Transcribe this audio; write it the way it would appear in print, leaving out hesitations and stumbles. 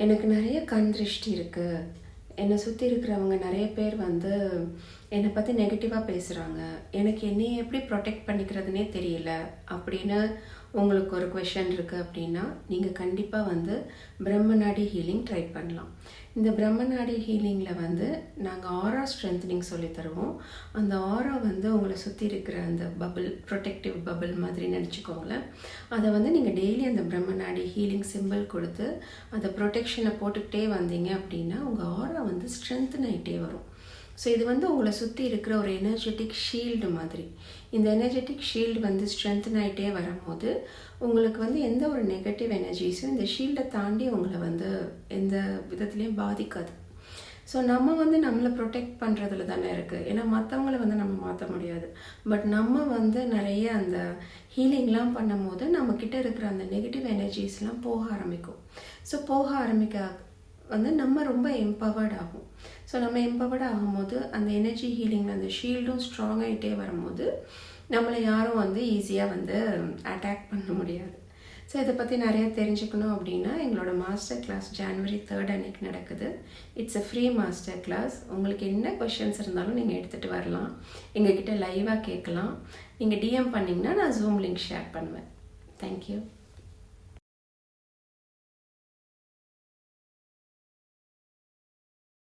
எனக்கு நிறைய கண் திருஷ்டி இருக்குது. என்னை சுற்றி இருக்கிறவங்க நிறைய பேர் வந்து என்னை பற்றி நெகட்டிவாக பேசுகிறாங்க. எனக்கு என்னையை எப்படி ப்ரொடெக்ட் பண்ணிக்கிறதுனே தெரியல அப்படின்னு உங்களுக்கு ஒரு கொஷன் இருக்குது அப்படின்னா, நீங்கள் கண்டிப்பாக வந்து பிரம்மநாடி ஹீலிங் ட்ரை பண்ணலாம். இந்த பிரம்மநாடி ஹீலிங்கில் வந்து நாங்கள் ஆரா ஸ்ட்ரென்த்னிங் சொல்லி தருவோம். அந்த ஆரா வந்து உங்களை சுற்றி இருக்கிற அந்த பபிள், ப்ரொடெக்டிவ் பபிள் மாதிரி நினச்சிக்கோங்களேன். அதை வந்து நீங்கள் டெய்லி அந்த பிரம்மநாடி ஹீலிங் சிம்பிள் கொடுத்து அந்த ப்ரொடெக்ஷனை போட்டுக்கிட்டே வந்தீங்க அப்படின்னா உங்கள் ஆரா வந்து ஸ்ட்ரென்த்தன் ஆகிட்டே வரும். ஸோ இது வந்து உங்களை சுற்றி இருக்கிற ஒரு எனர்ஜெட்டிக் ஷீல்டு மாதிரி. இந்த எனர்ஜெட்டிக் ஷீல்டு வந்து ஸ்ட்ரென்த்தன் ஆகிட்டே வரும்போது உங்களுக்கு வந்து எந்த ஒரு நெகட்டிவ் எனர்ஜிஸும் இந்த ஷீல்டை தாண்டி உங்களை வந்து எந்த விதத்துலேயும் பாதிக்காது. ஸோ நம்ம வந்து நம்மளை ப்ரொடெக்ட் பண்ணுறதுல தானே இருக்குது. ஏன்னா மற்றவங்கள வந்து நம்ம மாற்ற முடியாது. பட் நம்ம வந்து நிறைய அந்த ஹீலிங்லாம் பண்ணும் போது நம்மக்கிட்ட இருக்கிற அந்த நெகட்டிவ் எனர்ஜிஸ்லாம் போக ஆரம்பிக்கும். ஸோ போக ஆரம்பிக்க வந்து நம்ம ரொம்ப எம்பவர்ட் ஆகும். ஸோ நம்ம எம்பவர்ட் ஆகும்போது அந்த எனர்ஜி ஹீலிங்கில் அந்த ஷீல்டும் ஸ்ட்ராங் ஆகிட்டே வரும்போது நம்மளை யாரும் வந்து ஈஸியாக வந்து அட்டாக் பண்ண முடியாது. ஸோ இதை பற்றி நிறைய தெரிஞ்சுக்கணும் அப்படின்னா எங்களோட மாஸ்டர் கிளாஸ் January 3 அன்னைக்கு நடக்குது. It's a free master class. உங்களுக்கு என்ன கொஷின்ஸ் இருந்தாலும் நீங்கள் எடுத்துகிட்டு வரலாம். எங்ககிட்ட லைவாக கேட்கலாம். நீங்கள் டிஎம் பண்ணிங்கன்னா நான் ஜூம் லிங்க் ஷேர் பண்ணுவேன். தேங்க்யூ.